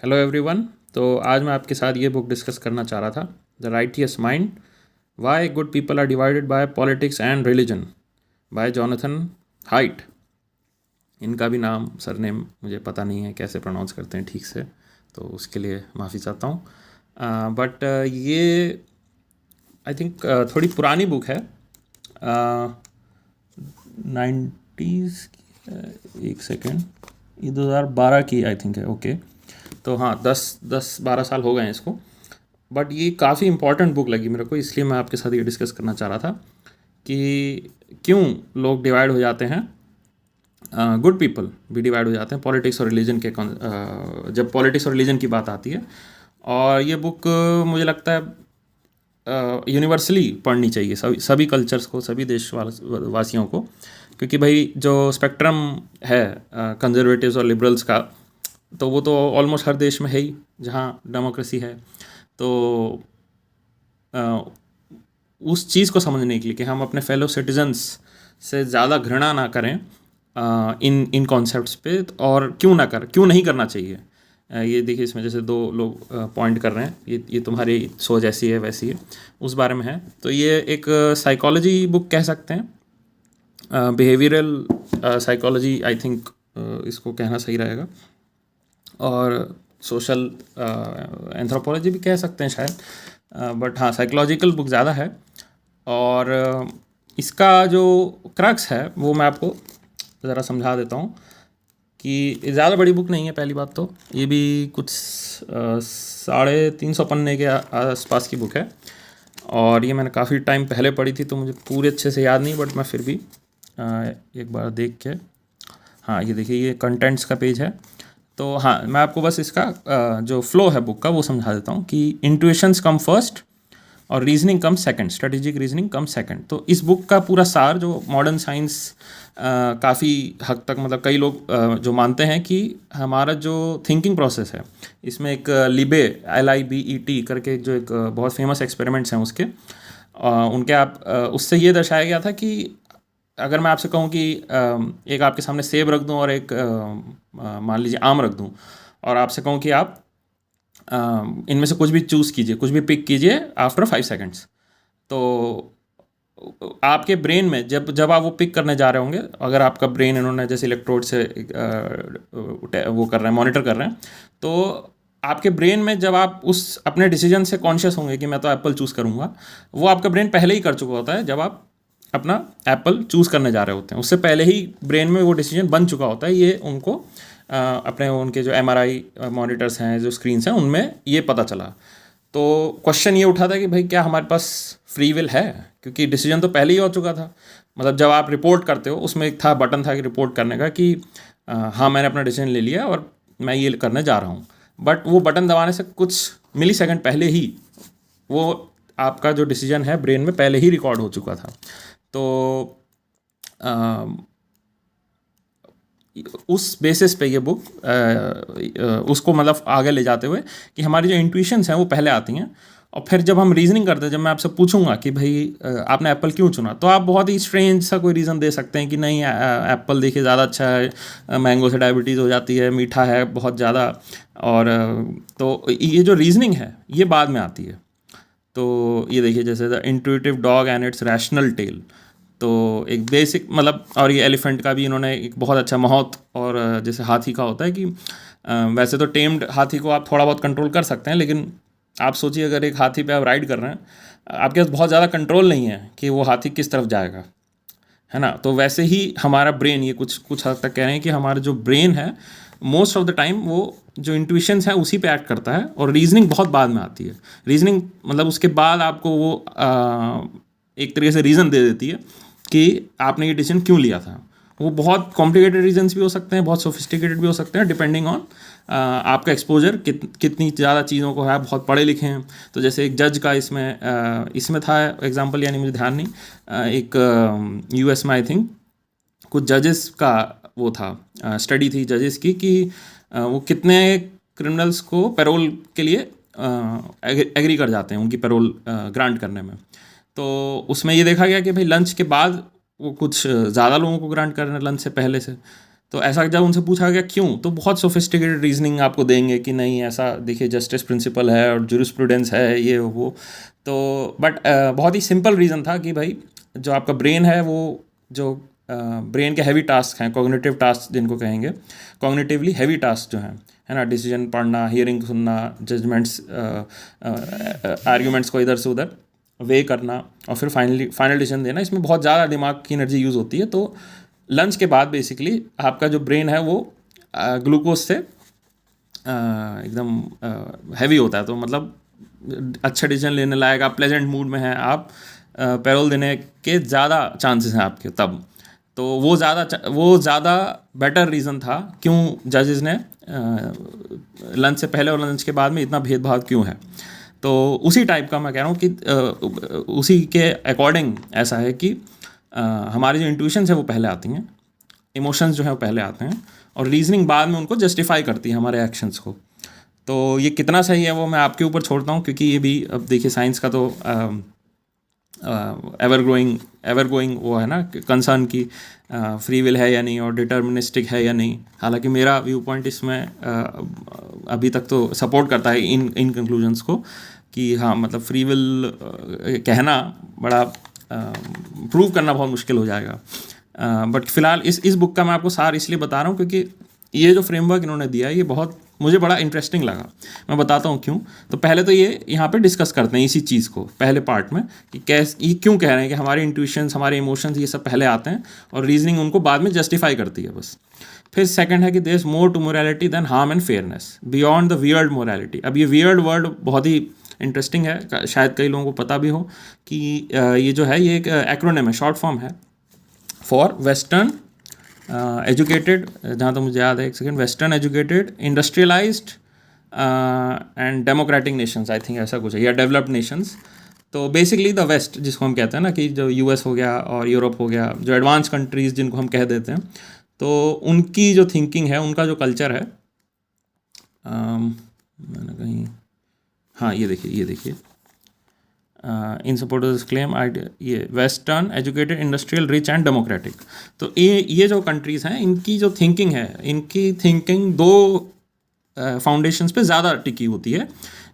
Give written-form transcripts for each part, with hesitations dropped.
Hello everyone. तो आज मैं आपके साथ ये बुक डिस्कस करना चाह रहा था, the righteous mind, why good people are divided by politics and religion, by Jonathan Haidt. इनका भी नाम सरनेम मुझे पता नहीं है कैसे प्रोनाउंस करते हैं ठीक से, तो उसके लिए माफ़ी चाहता हूँ। बट ये आई थिंक थोड़ी पुरानी बुक है, 90s। एक सेकेंड, ये 2012 की आई थिंक है। ओके, तो हाँ, 10-12 साल हो गए हैं इसको। बट ये काफ़ी इंपॉर्टेंट बुक लगी मेरे को, इसलिए मैं आपके साथ ये डिस्कस करना चाह रहा था कि क्यों लोग डिवाइड हो जाते हैं, गुड पीपल भी डिवाइड हो जाते हैं पॉलिटिक्स और रिलीजन के जब पॉलिटिक्स और रिलीजन की बात आती है। और ये बुक मुझे लगता है यूनिवर्सली पढ़नी चाहिए सभी कल्चर्स को, सभी वासियों को, क्योंकि भाई जो स्पेक्ट्रम है कंजर्वेटिव्स और लिबरल्स का, तो वो तो ऑलमोस्ट हर देश में है ही जहाँ डेमोक्रेसी है। तो उस चीज़ को समझने के लिए कि हम अपने फेलो सिटीजन्स से ज़्यादा घृणा ना करें इन कॉन्सेप्ट्स पे, और क्यों नहीं करना चाहिए। ये देखिए, इसमें जैसे दो लोग पॉइंट कर रहे हैं, ये तुम्हारी सोच ऐसी है वैसी है, उस बारे में है। तो ये एक साइकोलॉजी बुक कह सकते हैं, बिहेवियरल साइकोलॉजी आई थिंक इसको कहना सही रहेगा, और सोशल एंथ्रोपोलॉजी भी कह सकते हैं शायद, बट हाँ, साइकोलॉजिकल बुक ज़्यादा है। और इसका जो क्रक्स है वो मैं आपको ज़रा समझा देता हूँ कि ज़्यादा बड़ी बुक नहीं है। पहली बात तो ये भी कुछ 350 पन्ने के आसपास की बुक है, और ये मैंने काफ़ी टाइम पहले पढ़ी थी, तो मुझे पूरे अच्छे से याद नहीं, बट मैं फिर भी एक बार देख के, हाँ ये देखिए, ये कंटेंट्स का पेज है। तो हाँ, मैं आपको बस इसका जो फ्लो है बुक का वो समझा देता हूँ कि इंट्यूशंस कम फर्स्ट और रीजनिंग कम सेकंड, स्ट्रेटेजिक रीजनिंग कम सेकंड। तो इस बुक का पूरा सार, जो मॉडर्न साइंस काफ़ी हद तक, मतलब कई लोग जो मानते हैं कि हमारा जो थिंकिंग प्रोसेस है, इसमें एक लिबे LIBET करके जो एक बहुत फेमस एक्सपेरिमेंट्स हैं उसके, उनके उससे ये दर्शाया गया था कि अगर मैं आपसे कहूँ कि एक आपके सामने सेब रख दूँ और एक मान लीजिए आम रख दूँ, और आपसे कहूँ कि आप इनमें से कुछ भी चूज़ कीजिए, कुछ भी पिक कीजिए आफ्टर 5 सेकेंड्स, तो आपके ब्रेन में जब आप वो पिक करने जा रहे होंगे, अगर आपका ब्रेन इन्होंने जैसे इलेक्ट्रोड से वो कर रहे हैं, मॉनिटर कर रहे हैं, तो आपके ब्रेन में जब आप उस अपने डिसीजन से कॉन्शियस होंगे कि मैं तो एप्पल चूज़ करूँगा, वो आपका ब्रेन पहले ही कर चुका होता है। जब आप अपना एप्पल चूज़ करने जा रहे होते हैं, उससे पहले ही ब्रेन में वो डिसीजन बन चुका होता है। ये उनको अपने उनके जो MRI मॉनिटर्स हैं, जो स्क्रीन्स हैं, उनमें ये पता चला। तो क्वेश्चन ये उठा था कि भाई क्या हमारे पास फ्री विल है, क्योंकि डिसीजन तो पहले ही हो चुका था। मतलब जब आप रिपोर्ट करते हो, उसमें एक था बटन था कि रिपोर्ट करने का कि हाँ मैंने अपना डिसीजन ले लिया और मैं ये करने जा रहा हूँ, बट वो बटन दबाने से कुछ मिली सेकेंड पहले ही वो आपका जो डिसीजन है ब्रेन में पहले ही रिकॉर्ड हो चुका था। तो उस बेसिस पे ये बुक उसको मतलब आगे ले जाते हुए कि हमारी जो इंट्यूशंस हैं वो पहले आती हैं, और फिर जब हम रीजनिंग करते हैं, जब मैं आपसे पूछूंगा कि भाई आपने एप्पल क्यों चुना, तो आप बहुत ही स्ट्रेंज सा कोई रीज़न दे सकते हैं कि नहीं एप्पल देखिए ज़्यादा अच्छा है, मैंगो से डायबिटीज़ हो जाती है, मीठा है बहुत ज़्यादा, और तो ये जो रीजनिंग है ये बाद में आती है। तो ये देखिए, जैसे the intuitive dog and its rational tail, तो एक बेसिक मतलब, और ये एलिफेंट का भी इन्होंने एक बहुत अच्छा मौत, और जैसे हाथी का होता है कि वैसे तो टेम्ड हाथी को आप थोड़ा बहुत कंट्रोल कर सकते हैं, लेकिन आप सोचिए अगर एक हाथी पे आप राइड कर रहे हैं, आपके पास बहुत ज़्यादा कंट्रोल नहीं है कि वो हाथी किस तरफ जाएगा, है ना। तो वैसे ही हमारा ब्रेन, ये कुछ हद तक कह रहे हैं कि हमारा जो ब्रेन है मोस्ट ऑफ द टाइम वो जो इंट्यूशंस है उसी पे एक्ट करता है, और रीजनिंग बहुत बाद में आती है। रीजनिंग मतलब उसके बाद आपको वो एक तरीके से रीज़न दे देती है कि आपने ये डिसीजन क्यों लिया था। वो बहुत कॉम्प्लिकेटेड रीजंस भी हो सकते हैं, बहुत सोफिस्टिकेटेड भी हो सकते हैं, डिपेंडिंग ऑन आपका एक्सपोजर कितनी ज़्यादा चीज़ों को है, बहुत पढ़े लिखे हैं। तो जैसे एक जज का इसमें था एग्जांपल, यानी मुझे ध्यान नहीं, एक US में आई थिंक कुछ जजेस का वो था, स्टडी थी जजेस की कि वो कितने क्रिमिनल्स को पैरोल के लिए एग्री कर जाते हैं उनकी पैरोल ग्रांट करने में। तो उसमें ये देखा गया कि भाई लंच के बाद वो कुछ ज़्यादा लोगों को ग्रांट कर रहे हैं लंच से पहले से। तो ऐसा जब उनसे पूछा गया क्यों, तो बहुत सोफिस्टिकेटेड रीजनिंग आपको देंगे कि नहीं ऐसा देखिए जस्टिस प्रिंसिपल है और जूरिस्प्रूडेंस है ये वो। तो बट बहुत ही सिंपल रीज़न था कि भाई जो आपका ब्रेन है वो जो ब्रेन के हैवी टास्क हैं, कॉग्निटिव टास्क जिनको कहेंगे, कॉग्निटिवली हैवी टास्क जो हैं, है ना, डिसीजन पढ़ना, हियरिंग सुनना, जजमेंट्स, आर्ग्यूमेंट्स को इधर से उधर वे करना और फिर फाइनल डिसीजन देना, इसमें बहुत ज़्यादा दिमाग की एनर्जी यूज़ होती है। तो लंच के बाद बेसिकली आपका जो ब्रेन है वो ग्लूकोज से एकदम हैवी होता है, तो मतलब अच्छा डिसीजन लेने लायक, आप प्लेजेंट मूड में हैं, आप पैरोल देने के ज़्यादा चांसेस हैं आपके तब। तो वो ज़्यादा बेटर रीज़न था क्यों जजेस ने लंच से पहले और लंच के बाद में इतना भेदभाव क्यों है। तो उसी टाइप का मैं कह रहा हूँ कि उसी के अकॉर्डिंग ऐसा है कि हमारी जो इंट्यूशंस है वो पहले आती हैं, इमोशंस जो है वो पहले आते हैं, और रीजनिंग बाद में उनको जस्टिफाई करती है हमारे एक्शंस को। तो ये कितना सही है वो मैं आपके ऊपर छोड़ता हूँ, क्योंकि ये भी अब देखिए साइंस का तो एवर गोइंग वो है ना कंसर्न की फ्री विल है या नहीं और डिटर्मिनिस्टिक है या नहीं। हालांकि मेरा व्यू पॉइंट इसमें अभी तक तो सपोर्ट करता है इन कंक्लूजन्स को कि हाँ मतलब फ्री विल कहना बड़ा प्रूव करना बहुत मुश्किल हो जाएगा। बट फिलहाल इस बुक का मैं आपको सार इसलिए बता रहा हूँ क्योंकि ये जो फ्रेमवर्क इन्होंने दिया है ये बहुत मुझे बड़ा इंटरेस्टिंग लगा। मैं बताता हूँ क्यों। तो पहले तो ये यहाँ पे डिस्कस करते हैं इसी चीज़ को पहले पार्ट में कि कैसे ये क्यों कह रहे हैं कि हमारे इंट्यूशंस, हमारे इमोशंस ये सब पहले आते हैं और रीजनिंग उनको बाद में जस्टिफाई करती है बस। फिर सेकंड है कि there is more to morality than harm and fairness beyond the weird morality. अब ये वियर्ड वर्ड बहुत ही इंटरेस्टिंग है, शायद कई लोगों को पता भी हो कि ये जो है ये एक एक्रोनिम है, शॉर्ट फॉर्म है फॉर वेस्टर्न एजुकेटेड, जहाँ तक मुझे याद है, एक second, western educated industrialised and democratic Nations, I think ऐसा कुछ है, या डेवलप्ड नेशंस। तो बेसिकली द वेस्ट जिसको हम कहते हैं ना कि जो यूएस हो गया और यूरोप हो गया, जो एडवांस कंट्रीज़ जिनको हम कह देते हैं, तो उनकी जो थिंकिंग है, उनका जो कल्चर है, मैंने कहीं, हाँ ये देखिए in support of this claim ये western educated industrial rich and democratic. तो ये जो कंट्रीज़ हैं इनकी जो थिंकिंग है, इनकी थिंकिंग दो फाउंडेशंस पे ज़्यादा टिकी होती है,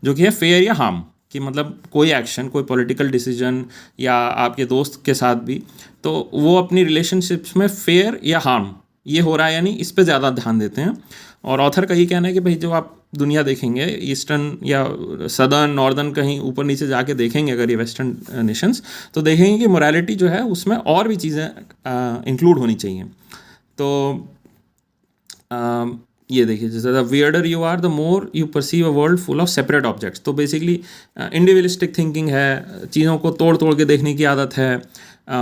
जो कि है फेयर या हार्म, कि मतलब कोई एक्शन, कोई पॉलिटिकल डिसीजन या आपके दोस्त के साथ भी, तो वो अपनी रिलेशनशिप्स में फेयर या हार्म ये हो रहा है या नहीं, इस पे ज़्यादा ध्यान देते हैं। और ऑथर का ये कहना है कि भाई जो आप दुनिया देखेंगे, ईस्टर्न या सदर्न, नॉर्दर्न, कहीं ऊपर नीचे जाके देखेंगे अगर ये वेस्टर्न नेशंस, तो देखेंगे कि मोरालिटी जो है उसमें और भी चीज़ें इंक्लूड होनी चाहिए। तो ये देखिए, जैसे the weirder you are the more you perceive a world full of separate objects. तो बेसिकली इंडिविजुअलिस्टिक थिंकिंग है, चीज़ों को तोड़ तोड़ के देखने की आदत है,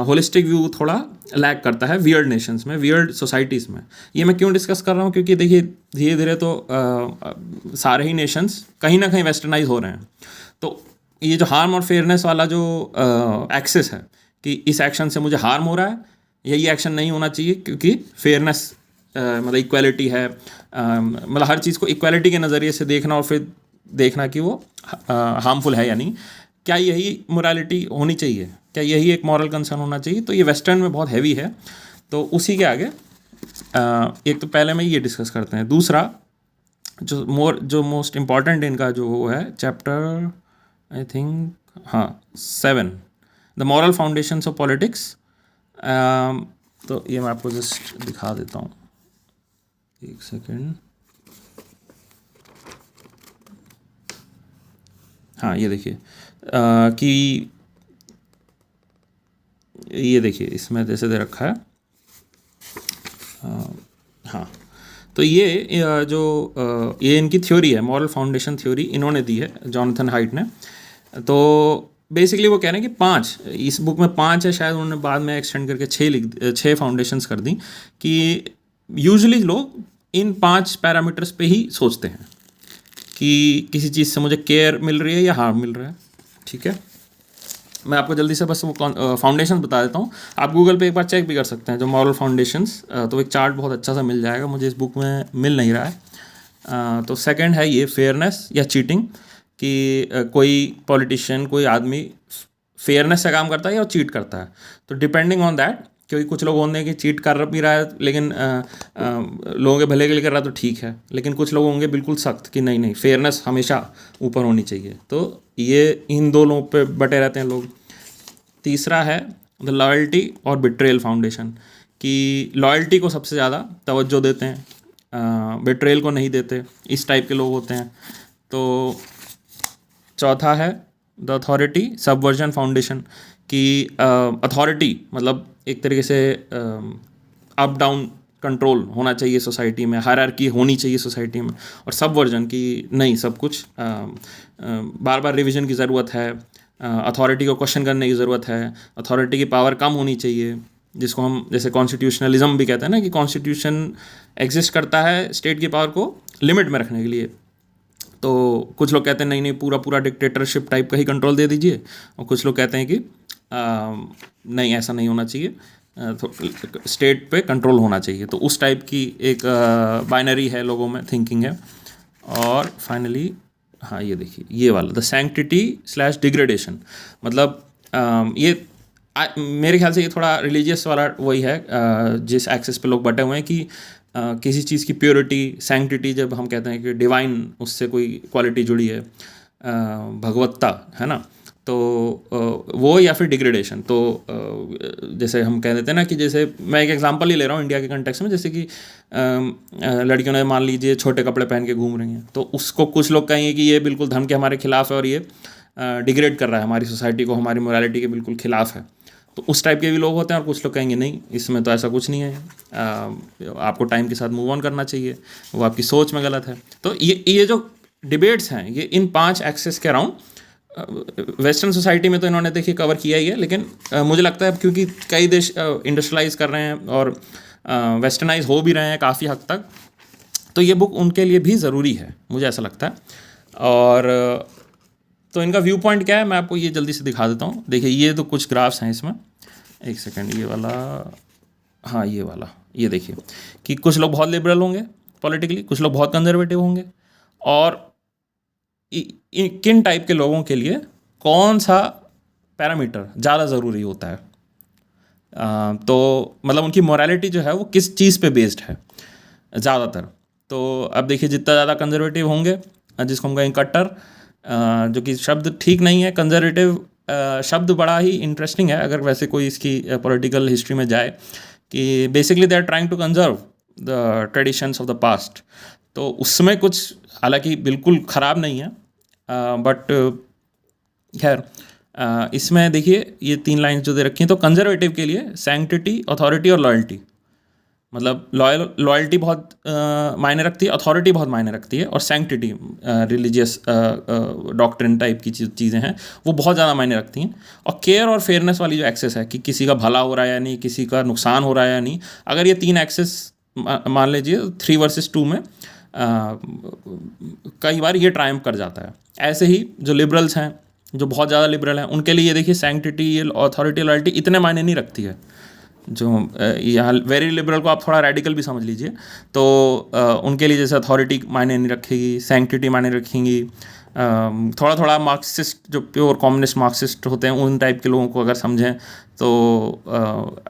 होलिस्टिक व्यू थोड़ा लैक करता है वियर्ड नेशंस में, वियर्ड सोसाइटीज़ में। ये मैं क्यों डिस्कस कर रहा हूँ, क्योंकि देखिए धीरे धीरे तो सारे ही नेशंस कहीं ना कहीं वेस्टर्नाइज हो रहे हैं। तो ये जो हार्म और फेयरनेस वाला जो एक्सेस है कि इस एक्शन से मुझे हार्म हो रहा है, यही एक्शन नहीं होना चाहिए, क्योंकि फेयरनेस मतलब इक्वालिटी है, मतलब हर चीज़ को इक्वालिटी के नज़रिए से देखना और फिर देखना कि वो हार्मफुल है या नहीं। क्या यही मोरालिटी होनी चाहिए, क्या यही एक मॉरल कंसर्न होना चाहिए? तो ये वेस्टर्न में बहुत हैवी है। तो उसी के आगे एक तो पहले में ये डिस्कस करते हैं। दूसरा जो मोस्ट इम्पॉर्टेंट इनका जो वो है चैप्टर, आई थिंक, हाँ 7, the moral foundations of politics. तो ये मैं आपको जस्ट दिखा देता हूँ, एक सेकेंड। हाँ ये देखिए कि ये देखिए इसमें जैसे दे रखा है, हाँ। तो ये ये इनकी थ्योरी है, मॉरल फाउंडेशन थ्योरी इन्होंने दी है, जॉनथन हाइट ने। तो बेसिकली वो कह रहे हैं कि 5, इस बुक में 5 है, शायद उन्होंने बाद में एक्सटेंड करके 6 फाउंडेशंस कर दी, कि यूजुअली लोग इन 5 पैरामीटर्स पे ही सोचते हैं कि किसी चीज़ से मुझे केयर मिल रही है या हार्म मिल रहा है। ठीक है, मैं आपको जल्दी से बस वो फाउंडेशन बता देता हूँ। आप गूगल पे एक बार चेक भी कर सकते हैं जो मॉरल फाउंडेशंस, तो एक चार्ट बहुत अच्छा सा मिल जाएगा, मुझे इस बुक में मिल नहीं रहा है। तो सेकंड है ये फेयरनेस या चीटिंग, कि कोई पॉलिटिशियन, कोई आदमी फेयरनेस से काम करता है या चीट करता है। तो डिपेंडिंग ऑन दैट क्योंकि कुछ लोग होंगे कि चीट कर भी रहा है लेकिन लोगों के भले के लिए कर रहा है तो ठीक है, लेकिन कुछ लोग होंगे बिल्कुल सख्त कि नहीं नहीं, फेयरनेस हमेशा ऊपर होनी चाहिए। तो ये इन दो लोगों पे बटे रहते हैं लोग। तीसरा है द लॉयल्टी और बिट्रेयल फाउंडेशन, कि लॉयल्टी को सबसे ज़्यादा तवज्जो देते हैं, बिट्रेयल को नहीं देते, इस टाइप के लोग होते हैं। तो चौथा है द अथॉरिटी सबवर्जन फाउंडेशन, कि अथॉरिटी मतलब एक तरीके से अप डाउन कंट्रोल होना चाहिए सोसाइटी में, हायरार्की होनी चाहिए सोसाइटी में, और सबवर्जन की नहीं, सब कुछ बार बार रिवीजन की ज़रूरत है, अथॉरिटी को क्वेश्चन करने की ज़रूरत है, अथॉरिटी की पावर कम होनी चाहिए, जिसको हम जैसे कॉन्स्टिट्यूशनलिज्म भी कहते हैं ना, कि कॉन्स्टिट्यूशन एग्जिस्ट करता है स्टेट की पावर को लिमिट में रखने के लिए। तो कुछ लोग कहते हैं नहीं नहीं, पूरा पूरा डिक्टेटरशिप टाइप का ही कंट्रोल दे दीजिए, और कुछ लोग कहते हैं कि नहीं, ऐसा नहीं होना चाहिए, तो स्टेट पे कंट्रोल होना चाहिए। तो उस टाइप की एक बाइनरी है लोगों में, थिंकिंग है। और फाइनली हाँ, ये देखिए ये वाला द सैंक्टिटी स्लैश डिग्रेडेशन, मतलब ये मेरे ख्याल से ये थोड़ा रिलीजियस वाला वही है, जिस एक्सेस पे लोग बटे हुए हैं कि किसी चीज़ की प्योरिटी, सैंक्टिटी, जब हम कहते हैं कि डिवाइन उससे कोई क्वालिटी जुड़ी है, भगवत्ता है ना, तो वो, या फिर डिग्रेडेशन। तो जैसे हम कह देते हैं ना कि जैसे मैं एक एग्जांपल ही ले रहा हूँ इंडिया के कंटेक्स्ट में, जैसे कि लड़कियों ने मान लीजिए छोटे कपड़े पहन के घूम रही हैं, तो उसको कुछ लोग कहेंगे कि ये बिल्कुल धर्म के हमारे खिलाफ है और ये डिग्रेड कर रहा है हमारी सोसाइटी को, हमारी मोरालिटी के बिल्कुल खिलाफ है। तो उस टाइप के भी लोग होते हैं। और कुछ लोग कहेंगे नहीं, इसमें तो ऐसा कुछ नहीं है, आपको टाइम के साथ मूव ऑन करना चाहिए, वो आपकी सोच में गलत है। तो ये जो डिबेट्स हैं, ये इन 5 एक्सेस के अराउंड वेस्टर्न सोसाइटी में तो इन्होंने देखिए कवर किया ही है, लेकिन मुझे लगता है क्योंकि कई देश इंडस्ट्रियलाइज कर रहे हैं और वेस्टर्नाइज हो भी रहे हैं काफ़ी हद तक, तो ये बुक उनके लिए भी ज़रूरी है, मुझे ऐसा लगता है। और तो इनका व्यू पॉइंट क्या है, मैं आपको ये जल्दी से दिखा देता हूँ। देखिए ये तो कुछ ग्राफ्स हैं इसमें, एक सेकेंड, ये वाला, हाँ ये वाला, ये देखिए कि कुछ लोग बहुत लिबरल होंगे पॉलिटिकली, कुछ लोग बहुत कंजर्वेटिव होंगे, और किन टाइप के लोगों के लिए कौन सा पैरामीटर ज़्यादा ज़रूरी होता है। तो मतलब उनकी मोरालिटी जो है वो किस चीज़ पे बेस्ड है ज़्यादातर। तो अब देखिए जितना ज़्यादा कंजर्वेटिव होंगे, जिसको हम कहें कट्टर, जो कि शब्द ठीक नहीं है, कंजर्वेटिव शब्द बड़ा ही इंटरेस्टिंग है अगर वैसे कोई इसकी पॉलिटिकल हिस्ट्री में जाए, कि basically they are trying to conserve the traditions of the past. तो उसमें कुछ हालांकि बिल्कुल ख़राब नहीं है, बट खैर इसमें देखिए ये 3 लाइन्स जो दे रखी हैं, तो कंजर्वेटिव के लिए सैंक्टिटी, अथॉरिटी और लॉयल्टी, मतलब लॉयल्टी बहुत मायने रखती है, अथॉरिटी बहुत मायने रखती है, और सैंक्टिटी रिलीजियस डॉक्ट्रिन टाइप की चीज़ें हैं वो बहुत ज़्यादा मायने रखती हैं। और केयर और फेयरनेस वाली जो एक्सेस है कि किसी का भला हो रहा है या नहीं, किसी का नुकसान हो रहा है या नहीं, अगर ये 3 एक्सेस मान लीजिए 3 वर्सेस 2 में कई बार ये ट्रायम्फ कर जाता है। ऐसे ही जो लिबरल्स हैं, जो बहुत ज़्यादा लिबरल हैं, उनके लिए ये देखिए सैंक्टिटी, ये अथॉरिटी, लॉयल्टी इतने मायने नहीं रखती है। जो यहाँ वेरी लिबरल को आप थोड़ा रेडिकल भी समझ लीजिए, तो उनके लिए जैसे अथॉरिटी मायने नहीं रखेगी, सैंक्टिटी मायने रखेंगी, थोड़ा थोड़ा मार्क्सिस्ट, जो प्योर कम्युनिस्ट मार्क्सिस्ट होते हैं, उन टाइप के लोगों को अगर समझें तो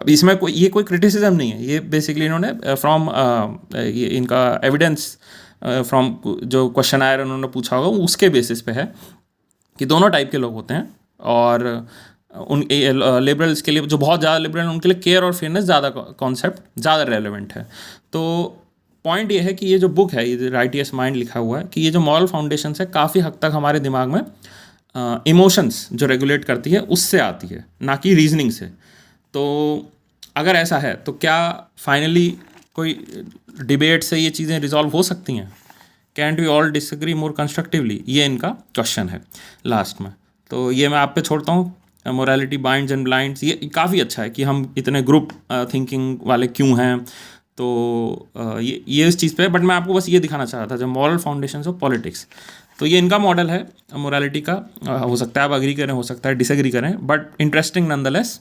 इसमें ये कोई क्रिटिसिज्म नहीं है, ये बेसिकली इन्होंने फ्रॉम ये इनका एविडेंस फ्रॉम जो क्वेश्चन आयर उन्होंने पूछा होगा उसके बेसिस पे है कि दोनों टाइप के लोग होते हैं। और उन लिबरल्स के लिए, जो बहुत ज़्यादा लिबरल हैं, उनके लिए केयर और फेयरनेस ज़्यादा कॉन्सेप्ट ज़्यादा रेलेवेंट है। तो पॉइंट ये है कि ये जो बुक है, ये राइटियस माइंड लिखा हुआ है, कि ये जो मॉरल फाउंडेशन है काफ़ी हद तक हमारे दिमाग में इमोशंस जो रेगुलेट करती है उससे आती है, ना कि रीजनिंग से। तो अगर ऐसा है तो क्या फाइनली कोई डिबेट से ये चीज़ें रिजॉल्व हो सकती हैं? Can't we all disagree more constructively? ये इनका क्वेश्चन है लास्ट में। तो ये मैं आप पे छोड़ता हूँ। मोरालिटी बाइंड्स एंड ब्लाइंड्स, ये काफ़ी अच्छा है कि हम इतने ग्रुप थिंकिंग वाले क्यों हैं। तो ये इस चीज़ पे, बट मैं आपको बस ये दिखाना चाह रहा था, जो मॉरल फाउंडेशंस ऑफ पॉलिटिक्स, तो ये इनका मॉडल है मोरालिटी का। हो सकता है आप अग्री करें, हो सकता है डिसएग्री करें, बट इंटरेस्टिंग नॉनदलेस।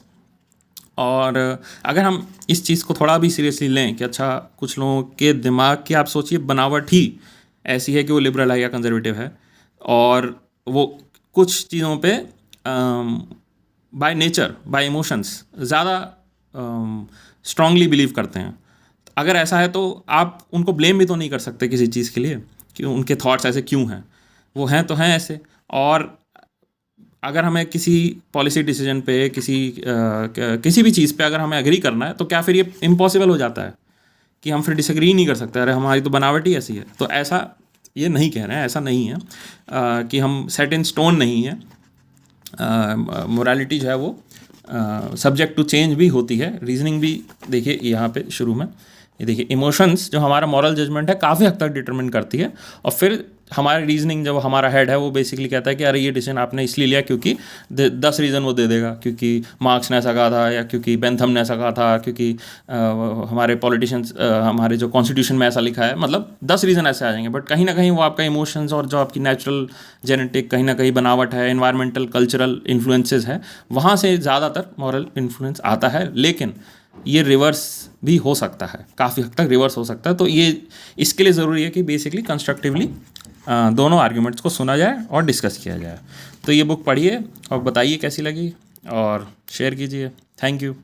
और अगर हम इस चीज़ को थोड़ा भी सीरियसली लें कि अच्छा, कुछ लोगों के दिमाग की आप सोचिए बनावट ही ऐसी है कि वो लिबरल है या कंजर्वेटिव है, और वो कुछ चीज़ों पे बाय नेचर, बाय इमोशंस ज़्यादा स्ट्रांगली बिलीव करते हैं। अगर ऐसा है तो आप उनको ब्लेम भी तो नहीं कर सकते किसी चीज़ के लिए कि उनके थॉट्स ऐसे क्यों हैं, वो हैं तो हैं ऐसे। और अगर हमें किसी पॉलिसी डिसीजन पे किसी भी चीज़ पे अगर हमें एग्री करना है तो क्या फिर ये इम्पॉसिबल हो जाता है कि हम फिर डिसएग्री नहीं कर सकते? अरे हमारी तो बनावट ही ऐसी है। तो ऐसा ये नहीं कह रहे हैं, ऐसा नहीं है कि हम सेट इन स्टोन नहीं है। मोरालिटी जो है वो सब्जेक्ट टू चेंज भी होती है। रीजनिंग भी देखिए यहाँ पे शुरू में ये देखिए, इमोशंस जो हमारा मॉरल जजमेंट है काफ़ी हद तक डिटरमिन करती है। और फिर हमारी रीजनिंग, जब हमारा हेड है वो बेसिकली कहता है कि अरे ये डिसीजन आपने इसलिए लिया क्योंकि 10 रीज़न वो दे देगा, क्योंकि मार्क्स ने ऐसा कहा था, या क्योंकि बेंथम ने ऐसा कहा था, क्योंकि हमारे पॉलिटिशियंस, हमारे जो कॉन्स्टिट्यूशन में ऐसा लिखा है, मतलब 10 रीज़न ऐसे आ जाएंगे। बट कहीं ना कहीं वो आपका इमोशंस और जो आपकी नेचुरल जेनेटिक कहीं ना कहीं बनावट है, इन्वायरमेंटल कल्चरल इन्फ्लुएंसेस है, वहाँ से ज़्यादातर मॉरल इन्फ्लुएंस आता है। लेकिन ये रिवर्स भी हो सकता है, काफ़ी हद तक रिवर्स हो सकता है। तो ये इसके लिए ज़रूरी है कि बेसिकली कंस्ट्रक्टिवली दोनों आर्ग्यूमेंट्स को सुना जाए और डिस्कस किया जाए। तो ये बुक पढ़िए और बताइए कैसी लगी और शेयर कीजिए। Thank you.